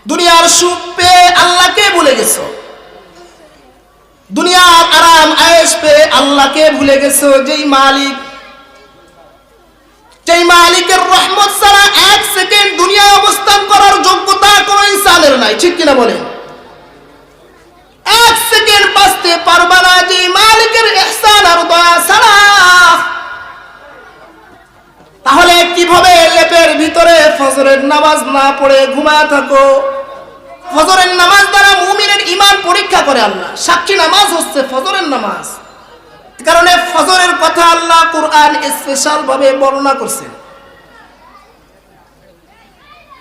দুনিয়ার সুখ পেয়ে আল্লাহকে ভুলে গেছো, দুনিয়ার আরাম আয়েশ পেয়ে আল্লাহকে ভুলে গেছো। যেই মালিকের রহমত ছাড়া এক সেকেন্ড দুনিয়ায় অবস্থান করার যোগ্যতা কোনো ইনসানের নাই, ঠিক কিনা বলেন? এক সেকেন্ড বাঁচতে পারবা না যে মালিকের ইহসান আর দয়া ছাড়া। তাহলে কিভাবে লেপের ভিতরে ফজরের নামাজ না পড়ে ঘুমায় থাকো? ফজরের নামাজ দ্বারা মুমিনের ঈমান পরীক্ষা করে আল্লাহ। সাক্ষী নামাজ হচ্ছে ফজরের নামাজ, কারণে ফজরের কথা আল্লাহ কুরআন স্পেশাল ভাবে বর্ণনা করছেন।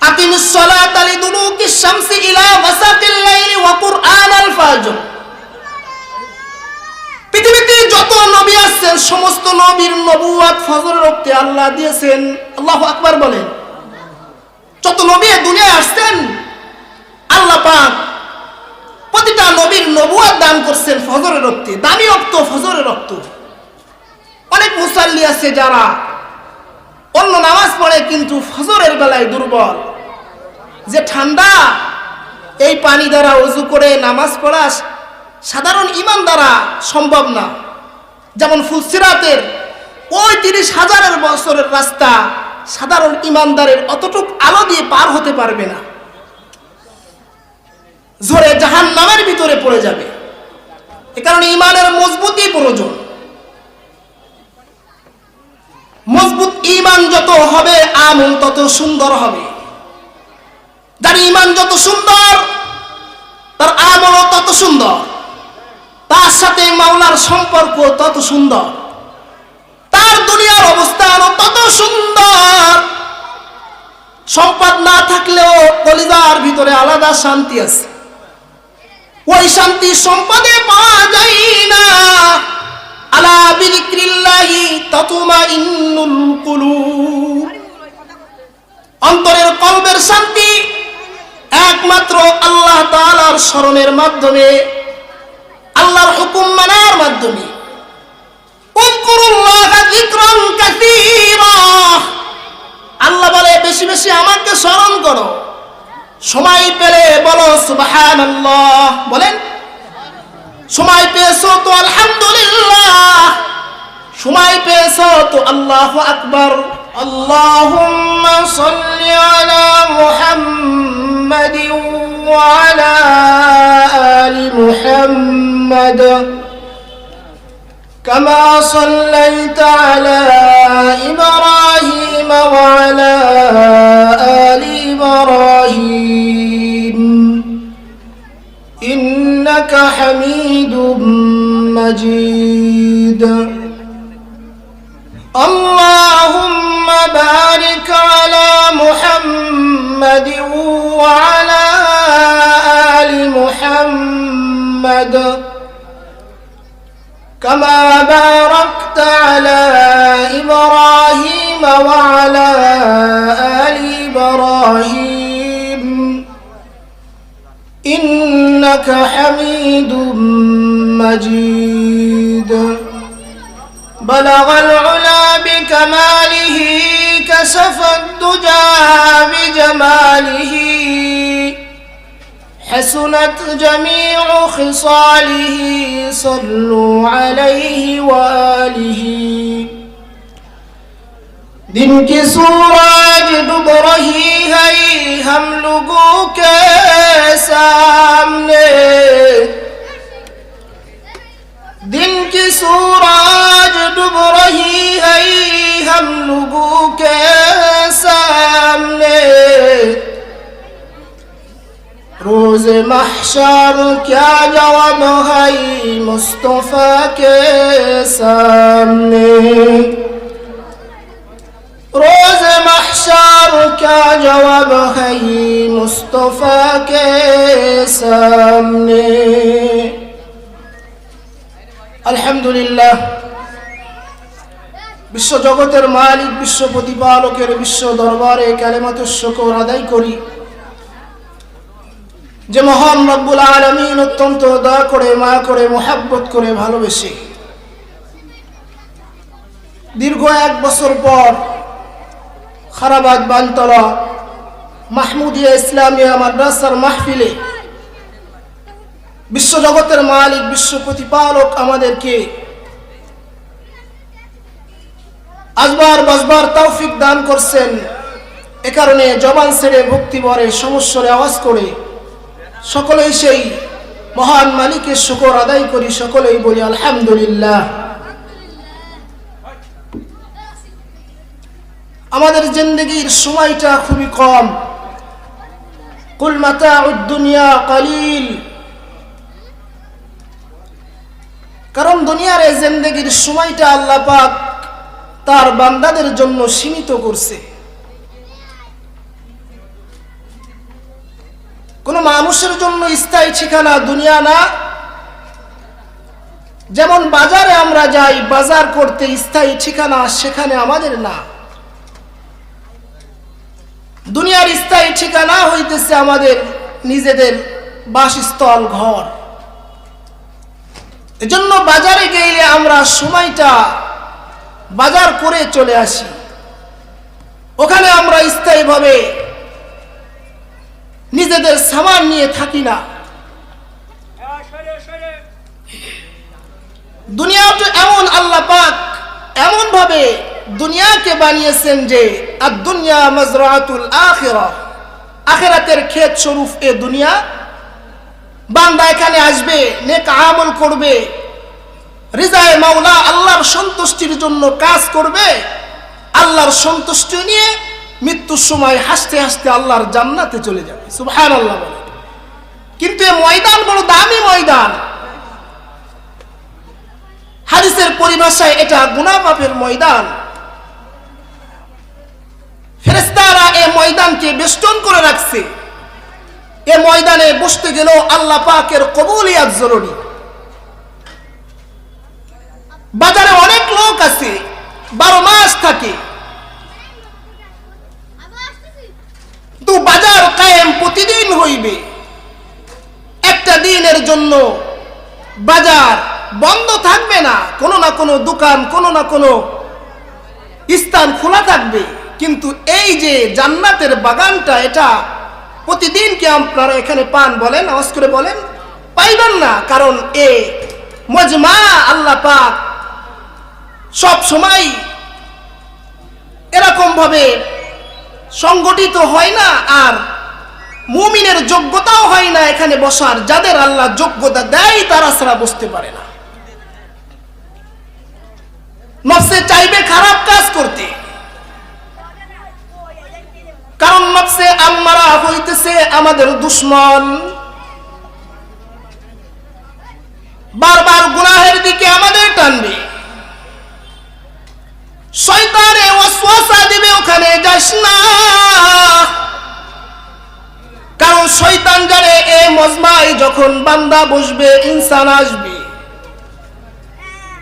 আকিমিস সালাতা লিদুলুকিশ শামসি ইলা ওয়াসাতিল লাইলি ওয়া কুরআনাল ফাজর। পৃথিবীতে যত নবী আসছেন সমস্ত নবীর নবুয়ত ফজরের ওয়াক্তে আল্লাহ দিয়েছেন। আল্লাহু আকবার বলেন। যত নবী দুনিয়ায় আসছেন আল্লাহ পাক প্রতিটা নবীর নবুয়ত দান করছেন ফজরের ওয়াক্তে, দামি ওয়াক্ত ফজরের ওয়াক্ত। অনেক মুসাল্লি আছে যারা অন্য নামাজ পড়ে কিন্তু ফজরের বেলায় দুর্বল, যে ঠান্ডা এই পানি দ্বারা ওযু করে নামাজ পড়া সাধারণ ঈমান দ্বারা সম্ভব না। যেমন ফুলসিরাতের ওই 30,000 বছরের রাস্তা সাধারণ ঈমানদারের অতটুক আলো দিয়ে পার হতে পারবে না, ঝরে জাহান্নামের ভিতরে পড়ে যাবে। এ কারণে ঈমানের মজবুতি প্রয়োজন। মজবুত ঈমান যত হবে আমল তত সুন্দর হবে। যার ঈমান যত সুন্দর তার আমলও তত সুন্দর, তার সাথে মাওলার সম্পর্ক তত সুন্দর, তার দুনিয়ার অবস্থানও তত সুন্দর। সম্পদ না থাকলেও কলিজার ভিতরে আলাদা শান্তি আছে, ওই শান্তি সম্পদে পাওয়া যায় না। আলা বিযিক্রিল্লাহি তাতমাইন্নুল কুলুব। অন্তরের কলবের শান্তি একমাত্র আল্লাহ তাআলার স্মরণের মাধ্যমে, আল্লাহর হুকুম মানার মাধ্যমে। উযকুরুল্লাহা যিকরান কাসীরা। আল্লাহ বলে বেশি বেশি আমাকে স্মরণ করো। সময় পেলে বলো সুবহানাল্লাহ, বলেন। সময় পেয়েছো তো আলহামদুলিল্লাহ, সময় পেয়েছো তো আল্লাহু আকবার। আল্লাহুম্মা সাল্লি আলা মুহাম্মাদিন ওয়া আলা আলি মুহাম্মাদ কামা সাল্লাইতা আলা ইব্রাহিম ওয়া আলা আলি ইব্রাহিম ইন্নাকা হামিদুম মাজিদ। আল্লাহুম্মা বারিক আলা মুহাম্মাদিন ওয়া আলা আলি মুহাম্মাদ কামা বারাকতা আলা ইব্রাহিম ওয়া আলা আলি ইব্রাহিম ইন্নাকা হামিদুম মাজিদ। بلغ العلا بكماله كشف الدجى بجماله حسنت جميع خصاله صلوا عليه وآله। दिन की सूरज डूब रही है हम लोगों के सामने, दिन की सूरज डूब रही है हम लोगों के सामने। रोज महशर क्या जवाब है मुस्तफा के सामने। रोज महशर क्या जवाब है मुस्तफा के सामने। আলহামদুলিল্লাহ। বিশ্ব জগতের মালিক বিশ্ব প্রতিপালকের বিশ্ব দরবারে কালেমাতুশ শুকর আদায় করি যে মহান রব্বুল আলামিন অত্যন্ত দয়া করে মায়া করে মুহাব্বত করে ভালোবেসে দীর্ঘ 1 বছর পর খারাবাদ বানতলা মাহমুদিয়া ইসলামিয়া মাদ্রাসার মাহফিলে বিশ্বজগতের মালিক বিশ্ব প্রতিপালক আমাদেরকে আসবার বসবার তৌফিক দান করছেন। এ কারণে জবান ছেড়ে ভক্তি ভরে সমস্বরে আওয়াজ করে সকলেই সেই মহান মালিকের শুকর আদায় করি, সকলেই বলি আলহামদুলিল্লাহ। আমাদের জিন্দেগির সময়টা খুবই কম। কুল মাতাউদ দুনিয়া কালিল, কারণ দুনিয়ার এই জিন্দেগির সময়টা আল্লাহ পাক তার বান্দাদের জন্য সীমিত করছে। কোন মানুষের জন্য স্থায়ী ঠিকানা দুনিয়া না। যেমন বাজারে আমরা যাই বাজার করতে, স্থায়ী ঠিকানা সেখানে আমাদের না। দুনিয়ার স্থায়ী ঠিকানা হইতেছে আমাদের নিজেদের বাসস্থল, ঘর। এজন্য বাজারে গেলে আমরা সময়টা বাজার করে চলে আসি, ওখানে আমরা স্থায়ীভাবে নিজেদের সামান নিয়ে থাকি না। দুনিয়াটা এমন, আল্লাহ পাক এমন ভাবে দুনিয়াকে বানিয়েছেন যে আদ-দুনিয়া মাজরাতুল আখিরাহ, আখিরাতের ক্ষেত স্বরূপ এ দুনিয়া। বান্দা এখানে আসবে, নেক আমল করবে, রিজায়ে মাওলা আল্লাহর সন্তুষ্টির জন্য কাজ করবে, আল্লাহর সন্তুষ্টি নিয়ে মৃত্যুর সময় হাসতে হাসতে আল্লাহর জান্নাতে চলে যাবে। সুবহানাল্লাহ বলে। কিন্তু এই ময়দান বড় দামি ময়দান। হাদিসের পরিভাষায় এটা গুনাহ পাপের ময়দান। ফেরেশতারা এই ময়দানকে বেষ্টন করে রাখছে। এই ময়দানে বসতে গেলেও আল্লাহ পাকের কবুলিয়াত জরুরি। বাজারে অনেক লোক আছে, 12 মাস থাকে, তো বাজার কায়েম প্রতিদিন হইবে। একটা দিনের জন্য বাজার বন্ধ থাকবে না, কোনো না কোনো দোকান, কোনো না কোনো স্থান খোলা থাকবে। কিন্তু এই যে জান্নাতের বাগানটা, এটা প্রতিদিন কি আপনারা এখানে পান? বলেন, আওয়াজ করে বলেন। পাইবেন না, কারণ এ মজমা আল্লাহ পাক সব সময় এরকম ভাবে সংগঠিত হয় না, আর মুমিনের যোগ্যতাও হয় না এখানে বসার। যাদের আল্লাহ যোগ্যতা দেয় তারা ছাড়া বসতে পারে না। নফসে চাইবে খারাপ কাজ করতে, কারণ নফসে আম্মারা হইতেছে আমাদের দুশমন। বারবার গুনাহের দিকে আমাদের টানবে, শয়তানে ওয়াসওয়াসা দিবে ওখানে যাস না। কারণ শয়তান জানে এই মজমায় যখন বান্দা বসবে ইনসান আসবে।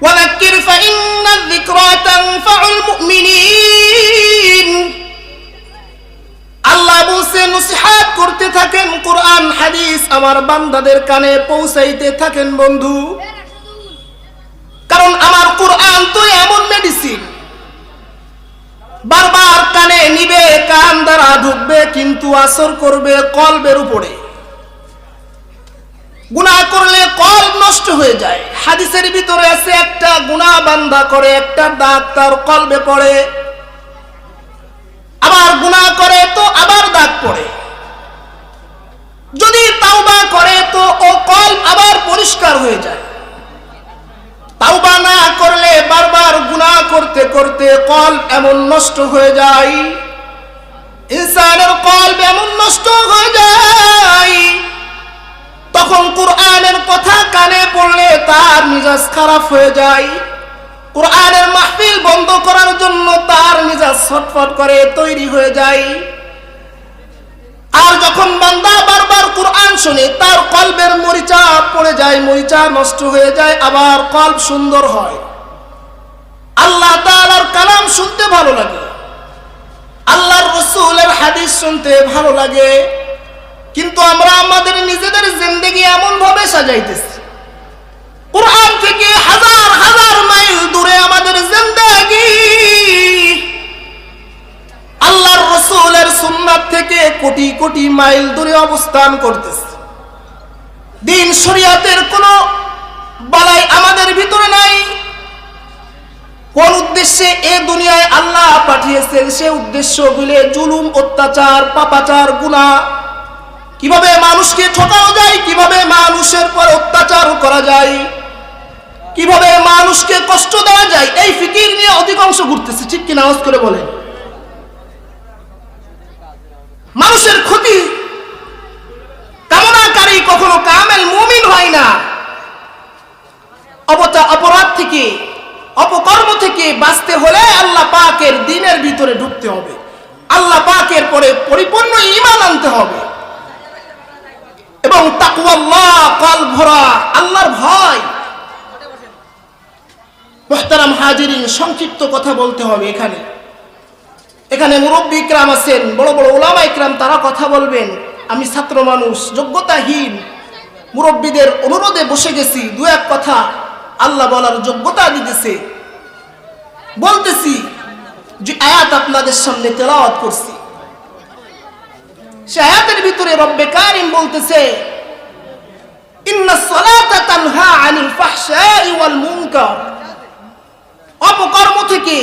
ওয়ালাকির ফাইন্না যিকরা তানফাউল মুমিনিন, আল্লাহ বলছে নসিহত করতে থাকেন, কোরআন হাদিস আমার বান্দাদের কানে পৌঁছাইতে থাকেন বন্ধু। কারণ আমার কোরআন তো এমন মেডিসিন, বারবার কানে নিবে, কান দ্বারা ঢুকবে, কিন্তু আসর করবে কলবের উপরে। গুনাহ করলে কলব নষ্ট হয়ে যায়। হাদিসের ভিতরে আছে একটা গুনাহ বান্দা করে, একটা দাগ তার কলবে পড়ে, আবার গুনাহ করে তো আবার দাগ পড়ে। যদি তাওবা করে তো ও কলব আবার পরিষ্কার হয়ে যায়। তাওবা না করলে বারবার গুনাহ করতে করতে কলব এমন নষ্ট হয়ে যায়, ইনসানের কলব এমন নষ্ট হয়ে যায়, তখন কোরআনের কথা কানে পড়লে তার মিজাজ খারাপ হয়ে যায়। কোরআনের মাহফিল বন্ধ করার জন্য তার মিজাজ ছটফট করে তৈরি হয়ে যায়। আর যখন বান্দা বারবার কোরআন শুনে তার কলবের মরিচা পড়ে যায়, মরিচা নষ্ট হয়ে যায়, আবার কলব সুন্দর হয়। আল্লাহ তাআলার কালাম শুনতে ভালো লাগে, আল্লাহর রাসূলের হাদিস শুনতে ভালো লাগে, কিন্তু আমরা আমাদের নিজেদের জিন্দেগি এমন ভাবে সাজাইতেছি, কোরআন থেকে হাজার হাজার মাইল দূরে আমাদের জিন্দেগি, আল্লাহর রাসূলের সুন্নাত থেকে কোটি কোটি মাইল দূরে অবস্থান করতেছে। দিন শরিয়াতের কোনো বালাই আমাদের ভিতরে নাই। কোন উদ্দেশ্যে এ দুনিয়ায় আল্লাহ পাঠিয়েছেন সে উদ্দেশ্য গুলো জুলুম, অত্যাচার, পাপাচার, গুনাহ, কিভাবে মানুষকে ঠকানো যায়, কিভাবে মানুষের পর অত্যাচার করা যায়, কিভাবে মানুষকে কষ্ট দেওয়া যায়, এই ফিকির নিয়ে অধিকাংশ ঘুরতেছে। ঠিক কিনা আওয়াজ করে বলেন। মানুষের ক্ষতি কামনাকারী কখনো কামেল মুমিন হয় না। অপরাধ থেকে, অপকর্ম থেকে বাঁচতে হলে আল্লাহ পাকের দ্বীনের ভিতরে ঢুকতে হবে, আল্লাহ পাকের পরে পরিপূর্ণ ঈমান আনতে হবে এবং তাকওয়াল্লাহ, কলব ভরা আল্লাহর ভয়। মুহতারাম হাজিরিন, সংক্ষিপ্ত কথা বলতে হবে। এখানে মুরব্বী ইকরাম আছেন, বড় বড় উলামা ইকরাম, তারা কথা বলবেন। আমি ছাত্র মানুষ, যোগ্যতাহীন, মুরব্বীদের অনুরোধে বসে গেছি। দু এক কথা আল্লাহ বলার যোগ্যতা দিতেছে, বলতেছি যে আয়াত আপনাদের সামনে তেলাওয়াত করছি। সে আয়াতের ভিতরে রব্বে কারিম বলতেছে, ইন্নাস সালাতা তানহা আনিল ফাহশাই ওয়াল মুনকার। অপকর্ম থেকে,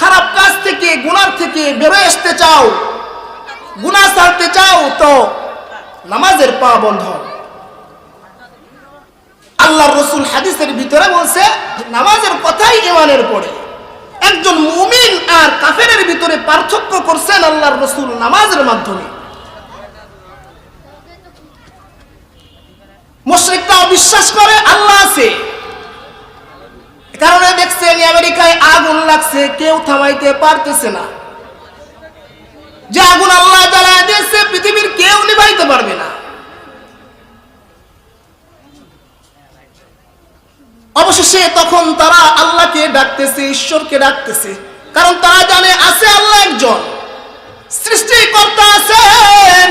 খারাপ কাজ থেকে, গুনাহ থেকে বেরোয় আসতে চাও, গুনাহ ছাড়তে চাও, তো নামাজের পাবন্দ হও। আল্লাহর রাসূল হাদিসের ভিতরে বলছে নামাজের কথাই ঈমানের পড়ে। একজন মুমিন আর কাফেরের ভিতরে পার্থক্য করছেন আল্লাহর রাসূল নামাজের মাধ্যমে। মুশরিকরাও বিশ্বাস করে আল্লাহ আছে, কারণে দেখছেন আমেরিকায় আগুন লাগছে, কেউ থামাইতে পারতেছে না। যে আগুন আল্লাহ জ্বালায় দিয়েছে পৃথিবীর কেউ নিভাইতে পারবে না। অবশেষে তখন তারা আল্লাহকে ডাকতেছে, ঈশ্বরকে ডাকতেছে, কারণ তারা জানে আছে আল্লাহ একজন, সৃষ্টিকর্তা আছেন।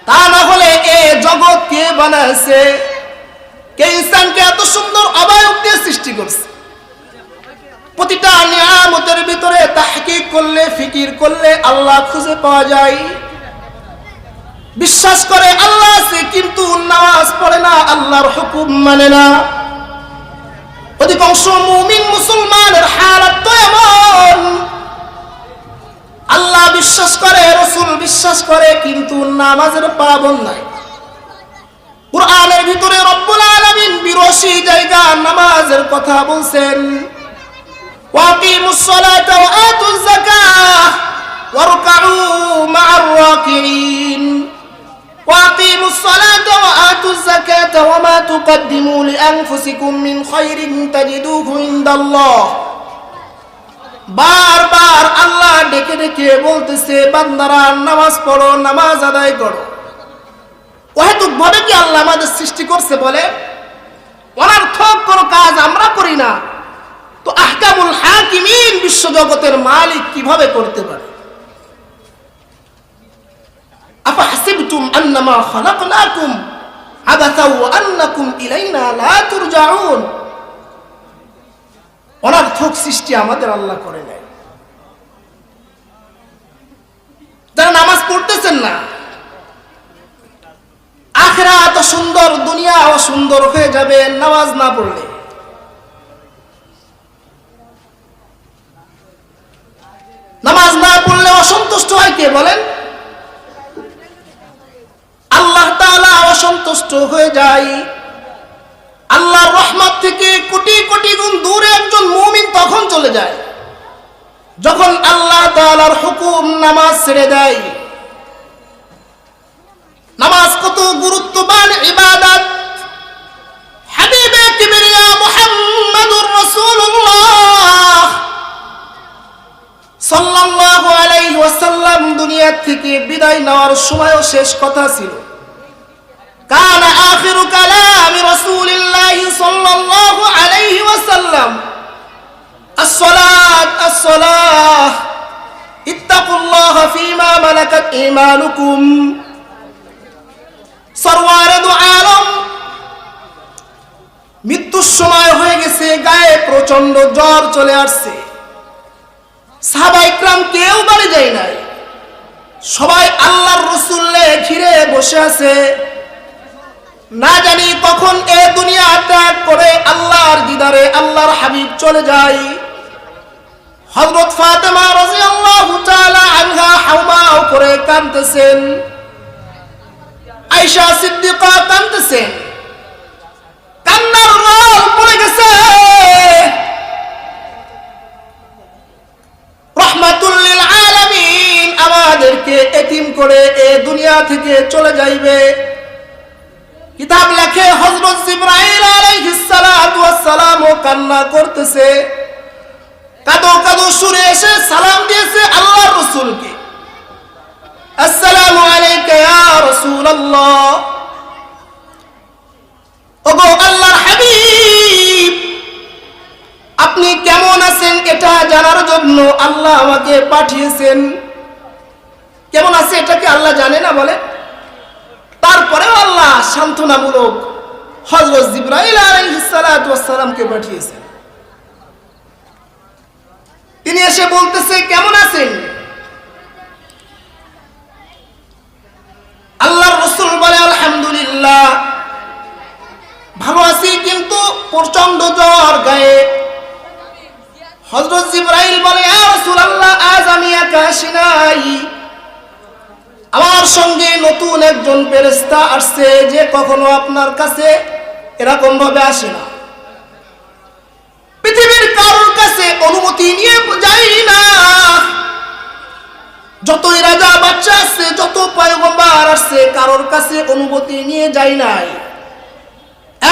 তা না হলে এ জগৎ কে বানাইছে, কে ইনসানকে এত সুন্দর অবয়ব দিয়ে সৃষ্টি করছে। প্রতিটা নিয়ামতের ভিতরে তাহকিক করলে, ফিকির করলে আল্লাহ খুঁজে পাওয়া যায়। বিশ্বাস করে আল্লাহ আছে কিন্তু নামাজ পড়ে না, আল্লাহর হুকুম মানে না। অধিকাংশ মুমিন মুসলমানের হালাত তো এমন, আল্লাহ বিশ্বাস করে, রাসূল বিশ্বাস করে, কিন্তু নামাজের পাবন্দ নাই। কুরআনের ভিতরে রব্বুল আলামিন 82 জায়গা নামাজের কথা বলছেন। ওয়াকিমুস সালাতা ওয়া আতুজ যাকাহ ওয়ারকাউ মা'আর রাকিঈন। ওয়াকিমুস সালাতা ওয়া আতুজ যাকাতা ওয়া মা তুকদ্দিমু লিআনফুসিকুম মিন খায়রিন তাজিদুহু ইনদাল্লাহ। বারবার আল্লাহ ডেকে ডেকে বলতেছে, বান্দারা নামাজ পড়ো, নামাজ আদায় করো। অহেতুক ভাবে কি আল্লাহ আমাদের সৃষ্টি করছে বলে? অনর্থক কোনো কাজ আমরা করি না, তো আহকামুল হাকিমিন, বিশ্বজগতের মালিক কিভাবে করতে পারে? আফাহাসিবতুম আন্নামা খালাকনাকুম আবাসা ওয়া আন্নাকুম ইলাইনা লা তুরজাউন। অনর্থক সৃষ্টি আমাদের আল্লাহ করে নাই। যারা নামাজ পড়তেছেন না, আখিরাত এত সুন্দর, দুনিয়া অসুন্দর হয়ে যাবে নামাজ না পড়লে। নামাজ না পড়লে অসন্তুষ্ট হয় কে বলেন? আল্লাহ তাআলা অসন্তুষ্ট হয়ে যায়। আল্লাহর রহমত থেকে কোটি কোটি গুণ দূরে একজন মুমিন তখন চলে যায় যখন আল্লাহ তাআলার হুকুম নামাজ ছেড়ে দেয়। নামাজ কত গুরুত্বপূর্ণ ইবাদত। হাবিবে কিবরিয়া মুহাম্মাদুর রাসূলুল্লাহ সাল্লাল্লাহু আলাইহি ওয়াসাল্লাম দুনিয়া থেকে বিদায় নেওয়ার সময়ও শেষ কথা ছিল, কান আখিরু কালামি রাসূলিল্লাহি সাল্লাল্লাহু আলাইহি ওয়াসাল্লাম আসসালাত আসসালাহ ইত্তাকুল্লাহা ফীমা মালাকাত ঈমানুকুম। সরওয়ারে দু আলম মৃত্যুর সময় হয়ে গেছে, গায়ে প্রচন্ড জ্বর চলে আসছে। সাহাবা ইকরাম কেউ বাড়ি যায় নাই। সবাই আল্লাহর রাসূলকে ঘিরে বসে আছে, না জানি কখন এ দুনিয়া ত্যাগ করে আল্লাহর দিদারে আল্লাহর হাবিব চলে যায়। হযরত ফাতেমা রাদিয়াল্লাহু তাআলা আনহা হাওমাও করে কাঁদতেছেন, আয়েশা সিদ্দিকা কাঁদতেছেন, কান্নার রোল পড়ে গেছে। রাহমাতুল লিল আলামিন আমাদেরকে এতিম করে এ দুনিয়া থেকে চলে যাইবে। কিতাব লেখে হযরত জিবরাইল আলাইহিস সালাতু ওয়াস সালাম কান্না করতেছে, কাঁদো কাঁদো সুরে এসে সালাম দিয়েছে আল্লাহর রাসূলকে, আসসালামু আলাইকা ইয়া রাসূলুল্লাহ, ওগো আল্লাহর হাবিব, আপনি কেমন আছেন এটা জানার জন্য আল্লাহ আমাকে পাঠিয়েছেন। কেমন আছে এটা কি আল্লাহ জানে না? বলে তারপরেও আল্লাহ সান্ত্বনামূলক হযরত জিবরাইল আলাইহিস সালাতু ওয়াস সালামকে পাঠিয়েছেন। তিনি এসে বলতেছে কেমন আছেন? আল্লাহর রাসূল বলে আলহামদুলিল্লাহ ভালো আছি, কিন্তু প্রচন্ড জ্বর গায়ে। হযরত জিবরাইল বলে ইয়া রাসূলুল্লাহ, আজ আমি একা আসি নাই, আমার সঙ্গে নতুন একজন ফেরেশতা আসছে যে কখনো আপনার কাছে এরকম ভাবে আসে না। পৃথিবীর কারোর কাছে অনুমতি নিয়ে যাই না, যতই রাজা বাচ্চা আছে, যত পয়গম্বর আসছে, কারোর কাছে অনুমতি নিয়ে যাই নাই।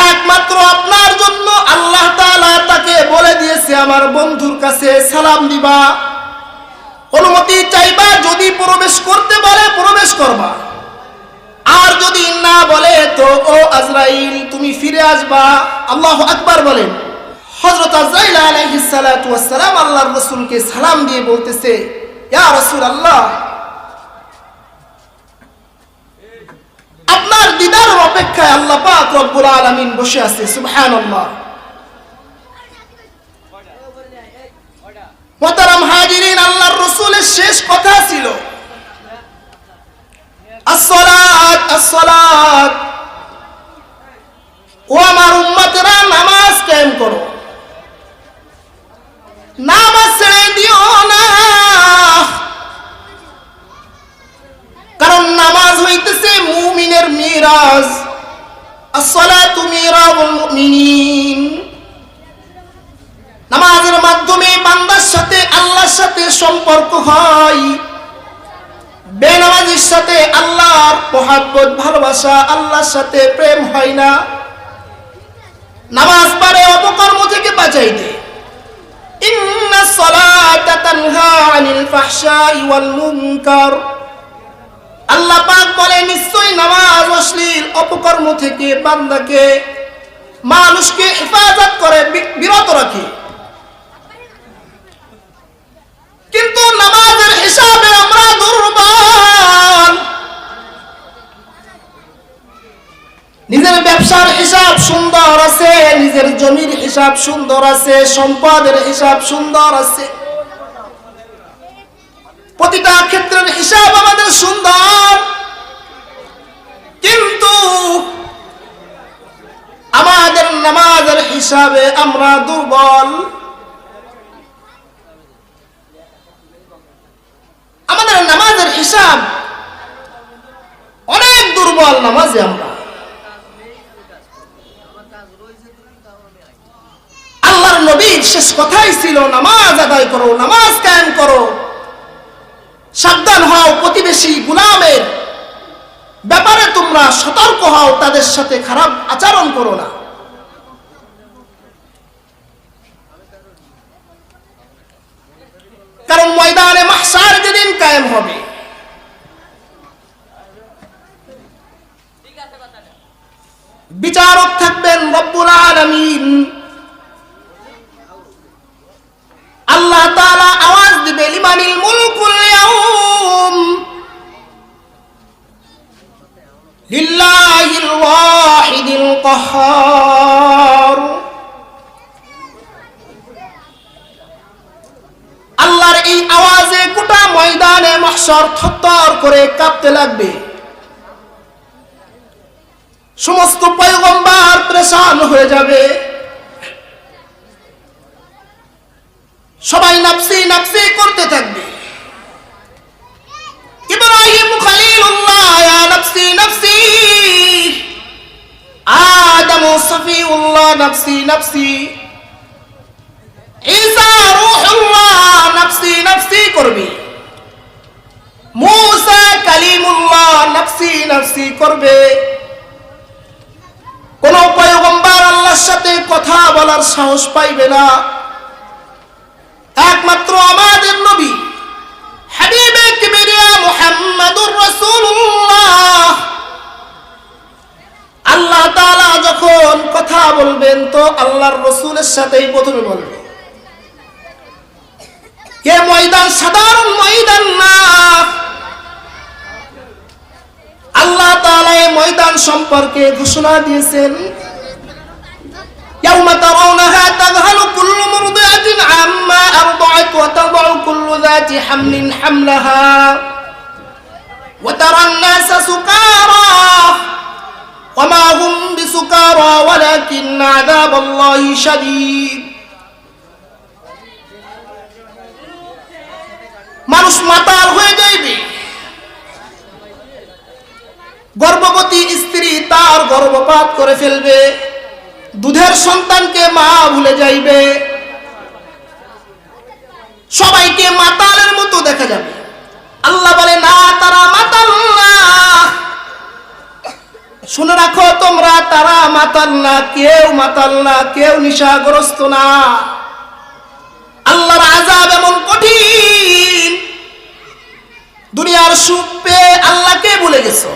একমাত্র আপনার জন্য আল্লাহ তাআলা তাকে বলে দিয়েছে আমার বন্ধুর কাছে সালাম দিবা, অনুমতি চাইবা, যদি প্রবেশ করতে বলে প্রবেশ করবা, আর যদি না বলে তো ও আজরাইল তুমি ফিরে আসবা। আল্লাহু আকবার বলেন। হযরত আজরাইল আলাইহিস সালাতু ওয়াস সালাম আল্লাহর রাসূলকে সালাম দিয়ে বলতেছে, ইয়া রাসূলুল্লাহ, আপনার দিদারের অপেক্ষায় আল্লাহ পাক রব্বুল আলামিন বসে আছে। সুবহানাল্লাহ। মুহতারাম হাজিরিন, আল্লাহর রাসূলের শেষ কথা ছিল আসসালাত আসসালাত, ও আমার উম্মতেরা নামাজ কায়েম করো, নামাজ ছেড়ে দিও না, কারণ নামাজ হইতেছে মুমিনের মিরাজ। আসসালাতু মিরাজুল মুমিনিন, নামাজের মাধ্যমে বান্দার সাথে আল্লাহর সাথে সম্পর্ক হয়। বেনামাজির সাথে আল্লাহর মহব্বত ভালোবাসা, আল্লাহর সাথে প্রেম হয় না। নামাজ পারে অপকর্ম থেকে বাঁচাইতে। ইন্নাস সালাতা তানহা আনিল ফাহশাই ওয়াল মুনকার, আল্লাহ পাক বলে নিশ্চয়ই নামাজ অশ্লীল অপকর্ম থেকে বান্দাকে, মানুষকে হেফাজত করে, বিরত রাখে। কিন্তু নামাজের হিসাবে আমরা দুর্বল। নিজের ব্যবসার হিসাব সুন্দর আছে, নিজের জমির হিসাব সুন্দর আছে, সম্পদের হিসাব সুন্দর আছে, প্রতিটা ক্ষেত্রের হিসাব আমাদের সুন্দর, কিন্তু আমাদের নামাজের হিসাবে আমরা দুর্বল। আমাদের নামাজের হিসাব অনেক দুর্বল। নামাজে আমরা আল্লাহর নবীর শেষ কথাই ছিল নামাজ আদায় করো, নামাজ কায়েম করো, সাবধান হও, প্রতিবেশী গোলামের ব্যাপারে তোমরা সতর্ক হও, তাদের সাথে খারাপ আচরণ করো না। কারণ ময়দানে মাহশার যেদিন কায়েম হবে, বিচারক থাকবেন রব্বুল আলামিন। আল্লাহ তাআলা আওয়াজ দিবে লিমানিল মুলকুল ইয়াউম, লিল্লাহিল ওয়াহিদিল কাহ্হার। আল্লাহর এই আওয়াজে গোটা ময়দানে মাহশার মাহশর থরথর করে কাঁপতে লাগবে, সমস্ত পয়গম্বর পেরেশান হয়ে যাবে, সবাই নাফসি নাফসি করতে থাকবে। ইব্রাহিম খলিলুল্লাহ ইয়া নাফসি নাফসি, আদম সফিউল্লাহ নাফসি নাফসি, ঈসা রূহুল্লাহ নাফসি নাফসি করবে, মুসা কালিমুল্লাহ নাফসি নাফসি করবে। কোন পয়গম্বর আল্লাহর সাথে কথা বলার সাহস পাইবে না, একমাত্র আমাদের নবী হাবিবে কিবরিয়া মুহাম্মাদুর রাসূলুল্লাহ। আল্লাহ তাআলা যখন কথা বলবেন তো আল্লাহর রাসূলের সাথেই প্রথমে বলবেন। এ ময়দান সাধারণ ময়দান না, আল্লাহ তাআলা এই ময়দান সম্পর্কে ঘোষণা দিয়েছেন, يوم ترونها تذهل كل مرضعة عما أرضعت وتضع كل ذات حمل حملها وترى الناس سكارى وما هم بسكارى ولكن عذاب الله شديد। মানুষ মাতাল হয়ে যাইবে, গর্ভবতী স্ত্রী তার গর্ভপাত করে ফেলবে, দুধের সন্তানকে মা ভুলে যাইবে, সবাইকে মাতালের মতো দেখা যাবে। আল্লাহ বলে না, তারা মাতাল না, শুনে রাখো তোমরা, তারা মাতাল না, কেউ মাতাল না, কেউ নেশাগ্রস্ত না। আল্লাহর আযাব এমন কঠিন, দুনিয়ার সুখ পেয়ে আল্লাহকে ভুলে গেছো,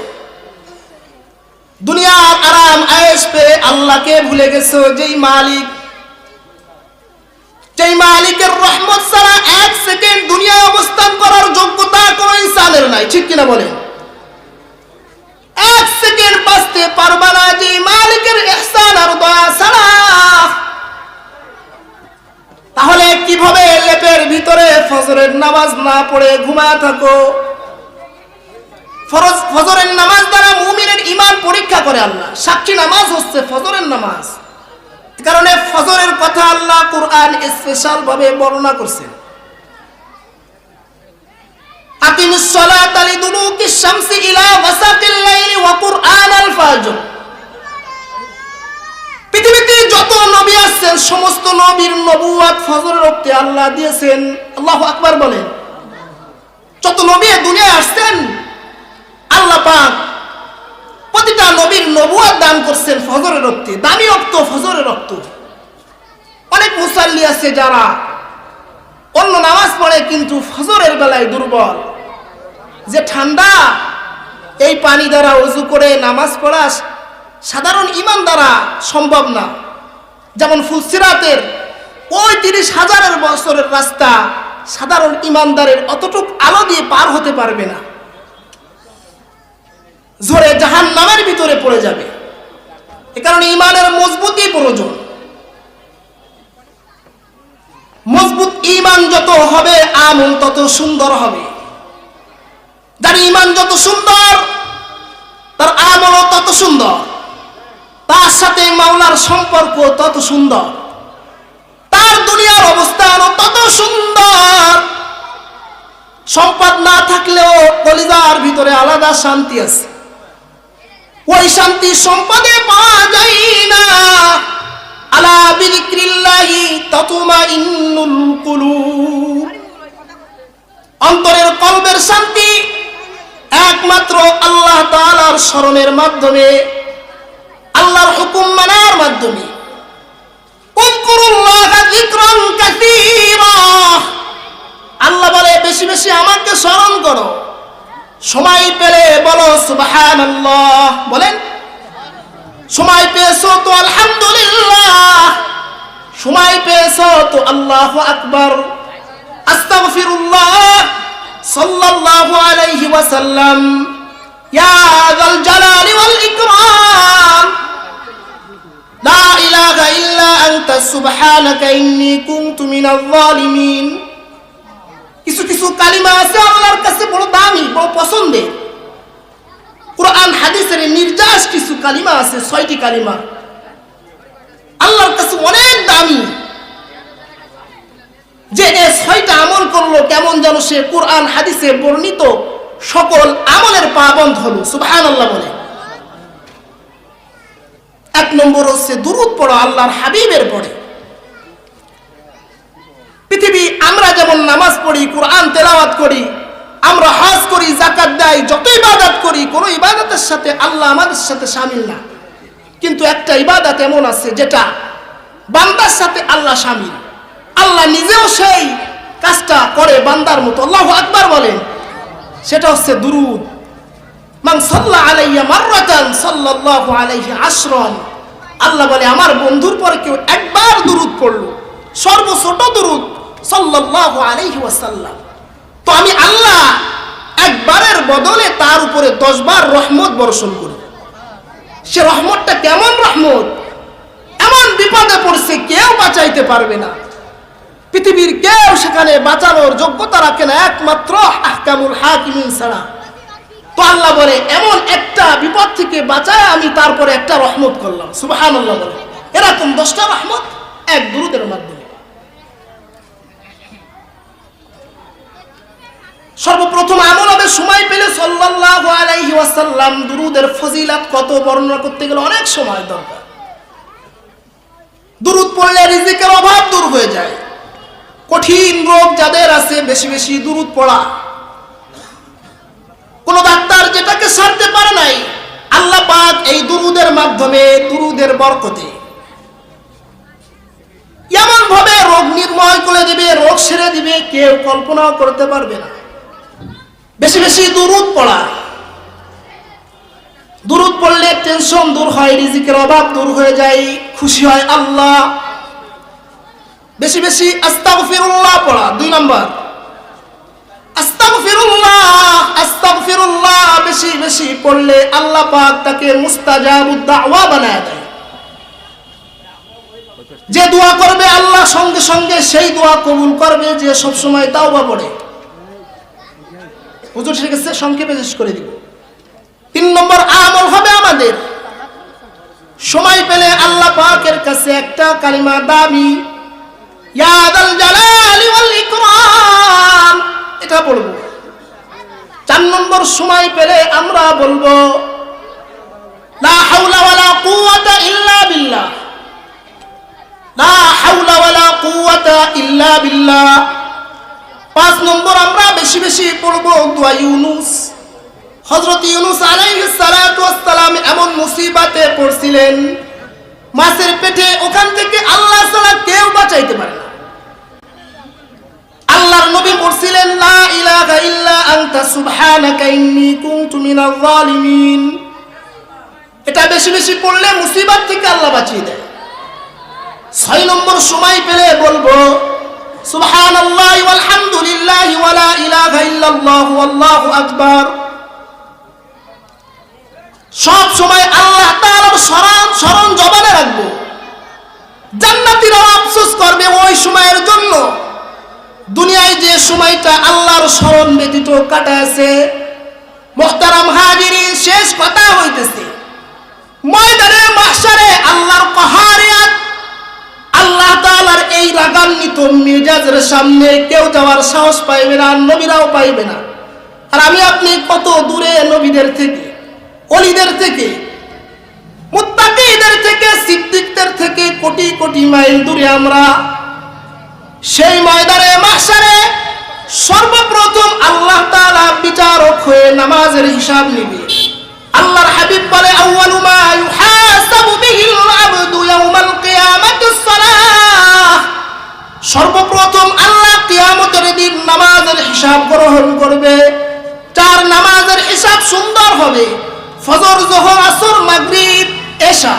দুনিয়ার আরাম আয়েশ পেয়ে আল্লাহকে ভুলে গেছো। যেই মালিকের রহমত ছাড়া এক সেকেন্ড দুনিয়ায় অবস্থান করার যোগ্যতা কোনো ইনসানের নাই, ঠিক কিনা বলেন? এক সেকেন্ড বাঁচতে পারবা না যেই মালিকের ইহসান আর দয়া ছাড়া। তাহলে কিভাবে লেপের ভিতরে ফজরের নামাজ না পড়ে ঘুমায় থাকো? ফজরের নামাজ দ্বারা মুমিনের ঈমান পরীক্ষা করে আল্লাহ। সাক্ষী নামাজ হচ্ছে ফজরের নামাজ, কারণে ফজরের কথা আল্লাহ কুরআন স্পেশাল ভাবে বর্ণনা করছেন। আকিমুস সালাতা লিদুলুকিশ শামসি ইলা গাসাকিল লাইলি ওয়া কুরআনাল ফাজর। পৃথিবীতে যত নবী আছেন সমস্ত নবীর নবুয়ত ফজরের ওয়াক্তে আল্লাহ দিয়েছেন। আল্লাহু আকবার বলেন। যত নবী দুনিয়ায় আসছেন আল্লাহ পাক প্রতিটা নবীর নবুয়ত দান করছেন ফজরের ওয়াক্তে, দামি ওয়াক্ত ফজরের ওয়াক্ত। অনেক মুসাল্লি আছে যারা অন্য নামাজ পড়ে কিন্তু ফজরের বেলায় দুর্বল, যে ঠান্ডা এই পানি দ্বারা ওযু করে নামাজ পড়া সাধারণ ঈমান দ্বারা সম্ভব না। যেমন ফুলসিরাতের ওই 30,000 বছরের রাস্তা সাধারণ ঈমানদারের অতটুক আলো দিয়ে পার হতে পারবে না, ঝরে জাহান্নামের ভিতরে পড়ে যাবে। এ কারণে ঈমানের মজবুতি প্রয়োজন। মজবুত ঈমান যত হবে আমল তত সুন্দর হবে। যার ঈমান যত সুন্দর তার আমলও তত সুন্দর, তার সাথে মাওলার সম্পর্ক তত সুন্দর, তার দুনিয়ার অবস্থানও তত সুন্দর। সম্পদ না থাকলেও কলিজার ভিতরে আলাদা শান্তি আছে, ওই শান্তি সম্পদে পাওয়া যায় না। আলা বিযিক্রিল্লাহি তাতমাইন্নুল কুলুব। অন্তরের কলবের শান্তি একমাত্র আল্লাহ তাআলার স্মরণের মাধ্যমে, আল্লাহর হুকুম মানার মাধ্যমে। উযকুরুল্লাহা যিকরান কাসীরা। আল্লাহ বলে বেশি বেশি আমাকে স্মরণ করো, সময় পেলে বলো সুবহানাল্লাহ, বলেন। সময় পেয়েছো তো আলহামদুলিল্লাহ, সময় পেয়েছো তো আল্লাহু আকবার, আস্তাগফিরুল্লাহ, সাল্লাল্লাহু আলাইহি ওয়াসাল্লাম, ইয়া যাল জালালি ওয়াল ইকরাম, লা ইলাহা ইল্লা আনতা সুবহানাকা ইন্নী কুনতু মিনাল যালিমিন। কিছু কিছু কালিমা কালিমা আছে আল্লাহর কাছে বড় দামি, বড় পছন্দের। কুরআন হাদিসের নির্যাস কিছু কালিমা আছে, 6টি কালিমা আল্লাহর কাছে অনেক দামি, যে এই 6টা আমল করলো কেমন যেন সে কুরআন হাদিসে বর্ণিত সকল আমলের পাবন্দ হলো। সুবহানাল্লাহ বলে। 1 নম্বর হচ্ছে দুরূদ পড়া আল্লাহর হাবিবের পড়ে। পৃথিবী আমরা যেমন নামাজ পড়ি, কুরআন তেলাওয়াত করি, আমরা হজ করি, যাকাত দেই, যত ইবাদত করি, কোন ইবাদতের সাথে আল্লাহ আমাদের সাথে শামিল না। কিন্তু একটা ইবাদত এমন আছে যেটা বান্দার সাথে আল্লাহ শামিল, আল্লাহ নিজেও সেই কাজটা করে বান্দার মতো। আল্লাহু আকবার বলেন। সেটা হচ্ছে দুরূদ। মান সাল্লা আলাইয়া মাররাতান সাল্লাল্লাহু আলাইহি আশরান। আল্লাহ বলে আমার বন্ধুর পরে কেউ একবার দুরূদ পড়লো, সর্বছোট দুরূদ সাল্লাল্লাহু আলাইহি ওয়াসাল্লাম, তো আমি আল্লাহ একবারের বদলে তার উপরে 10 বার রহমত বর্ষণ করি। সে রহমতটা কেমন রহমত? এমন বিপদে পড়ছে কেউ বাঁচাইতে পারবে না, পৃথিবীর কেউ সেখানে বাঁচানোর যোগ্যতা রাখে না, একমাত্র আহকামুল হাকিমিন ছাড়া। তো আল্লাহ বলে এমন একটা বিপদ থেকে বাঁচায় আমি তারপরে একটা রহমত করলাম। সুবহানাল্লাহ বলে। এরকম 10টা রহমত এক দুরূদের মাধ্যমে। সর্বপ্রথম আমল হবে সময় পেলে সাল্লাল্লাহু আলাইহি ওয়াসাল্লাম। দুরূদের ফজিলত কত বর্ণনা করতে গেলে অনেক সময় দরকার। দুরূদ পড়লে রিজিকের অভাব দূর হয়ে যায়। কঠিন রোগ যাদের আছে বেশি বেশি দুরূদ পড়া। কোন ডাক্তার যেটাকে সারতে পারে নাই, আল্লাহ পাক এই দুরূদের মাধ্যমে, দুরূদের বরকতে এমন ভাবে রোগ নির্মূল করে দিবে, রোগ সেরে দিবে, কেউ কল্পনাও করতে পারবে না। বেশি বেশি দুরূদ পড়া। দুরূদ পড়লে টেনশন দূর হয়, রিজিকের অভাব দূর হয়ে যায়, খুশি হয় আল্লাহ। বেশি বেশি আস্তাগফিরুল্লাহ পড়া। 2 নম্বর আস্তাগফিরুল্লাহ। আস্তাগফিরুল্লাহ বেশি বেশি পড়লে আল্লাহ পাক তাকে মুস্তাজাবুদ দাওয়া বানায় দেয়। যে দোয়া করবে আল্লাহ সঙ্গে সঙ্গে সেই দোয়া কবুল করবে, যে সব সময় তাওবা পড়ে। হুজুর ঠিক আছে, সংক্ষেপে শেষ করে দিব। 3 নম্বর আমল হবে আমাদের সময় পেলে আল্লাহ পাকের কাছে একটা কালিমা দামি, ইয়া যাল জালালি ওয়াল ইকরাম, এটা পড়ব। 4 নম্বর সময় পেলে আমরা বলবো লা হাওলা ওয়ালা কুওয়াতা ইল্লা বিল্লাহ। লা হাওলা ওয়ালা কুওয়াতা ইল্লা বিল্লাহ। 5 নম্বর আমরা বেশি বেশি পড়ব দোয়া ইউনুস। হযরত ইউনুস আলাইহিস সালাতু ওয়াস সালাম এমন মুসিবতে পড়ছিলেন, মাছের পেটে, ওখান থেকে আল্লাহ ছাড়া কেউ বাঁচাইতে পারে না। আল্লাহর নবী পড়ছিলেন লা ইলাহা ইল্লা আনতা সুবহানাকা ইন্নী কুনতু মিনাজ জালিমিন। এটা বেশি বেশি পড়লে মুসিবত থেকে আল্লাহ বাঁচিয়ে দেয়। 6 নম্বর সময় পেলে বলবো সুবহানাল্লাহি ওয়াল হামদুলিল্লাহি ওয়া লা ইলাহা ইল্লাল্লাহু আল্লাহু আকবার। সব সময় আল্লাহ তাআলার স্মরণ জবানে রাখবো। জান্নাতীরা আফসোস করবে ওই সময়ের জন্য, দুনিয়ায় যে সময়টা আল্লাহর স্মরণ ব্যতীত কাটাছে। মুহতারাম হাজিরিন, শেষ কথা হইতেছে ময়দানে মাহশারে আল্লাহর কাহারিয়াত, আল্লাহ তাআলার এই রাগান্বিত মেজাজের সামনে কেউ যাওয়ার সাহস পাইবে না, নবীরাও পাইবে না। আর আমি আপনি কত দূরে নবীদের থেকে, ওলিদের থেকে, মুত্তাকিদের থেকে, সিদ্দিকদের থেকে কোটি কোটি মাইল দূরে আমরা। সেই ময়দানে মাহশারে সর্বপ্রথম আল্লাহ তাআলা বিচারক হয়ে নামাজের হিসাব নেবে। আল্লাহর হাবিব বলে আউয়ালু মা ইউহাসাবু বিহিল আবদু ইয়াউমাল কিয়ামাতিস সালাহ। সর্বপ্রথম আল্লাহ কিয়ামতের দিন নামাজের হিসাব গ্রহণ করবে। 4 নামাজের হিসাব সুন্দর হবে, ফজর, যোহর, আসর, মাগরিব, এশা।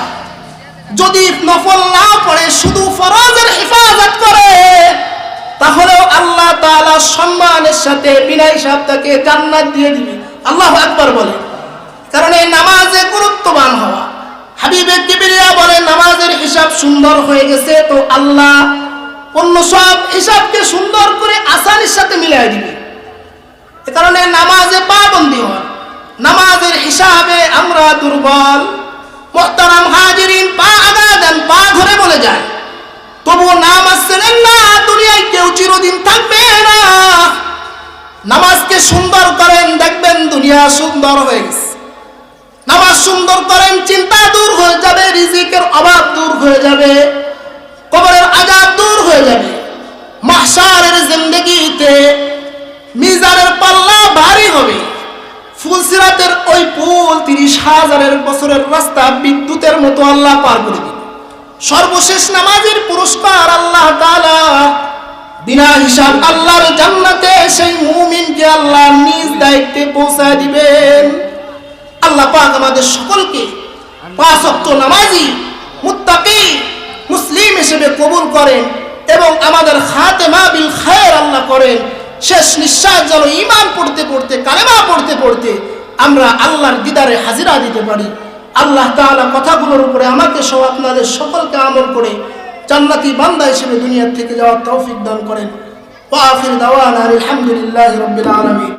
যদি নফল না পড়ে শুধু ফরজের হেফাজত করে, তাহলেও আল্লাহ তাআলা সম্মানের সাথে বিনা হিসাব তাকে জান্নাত দিয়ে দিবে। আল্লাহু আকবার বলে। কারণ এই নামাজে গুরুত্ববান হওয়া। হাবিবে কিবরিয়া বলে নামাজের হিসাব সুন্দর হয়ে গেছে তো আল্লাহ অন্য সব হিসাবকে সুন্দর করে আসানির সাথে মিলাই দিবে। এ কারণে নামাজে পাবন্দি হয়, নামাজের হিসাবে আমরা দুর্বল। মুহতারাম হাজিরিন, পা আগা দেন, পা ধরে বলে যায়, তবুও নামাজ ছেড়েন না, দুনিয়ায় কেউ চিরদিন থাকবে না। নামাজকে সুন্দর করেন, দেখবেন দুনিয়া সুন্দর হয়ে গেছে। নামাজ সুন্দর করেন, চিন্তা দূর হয়ে যাবে, রিজিকের অভাব দূর হয়ে যাবে, কবরের আযাব দূর হয়ে যাবে। মাহশারের জিন্দেগিতে মিজানের পাল্লা ভারী হবে। ফুলসিরাতের ওই পুল 30,000 বছরের রাস্তা বিদ্যুতের মতো আল্লাহ পার করে দিবে। সর্বশেষ নামাজের পুরস্কার আল্লাহ তাআলা বিনা হিসাব আল্লাহর জান্নাতে সেই মুমিনকে আল্লাহ নিজ দায়িত্বে পৌঁছায় দিবেন। আল্লাহ পাক আমাদের সকলকে 5 ওয়াক্ত নামাজি মুত্তাকি মুসলিম হিসেবে কবুল করেন এবং আমাদের খাতেমা বিল খায়র আল্লাহ করেন। শেষ নিঃশ্বাস যেন ঈমান পড়তে পড়তে, কালেমা পড়তে পড়তে আমরা আল্লাহর দিদারে হাজিরা দিতে পারি। আল্লাহ তাআলা কথাগুলোর উপরে আমাকে সহ আপনাদের সকলকে আমল করে জান্নাতি বান্দা হিসেবে দুনিয়া থেকে যাওয়ার তৌফিক দান করেন। ওয়া আখির দাওয়ানা আলহামদুলিল্লাহি রাব্বিল আলামিন।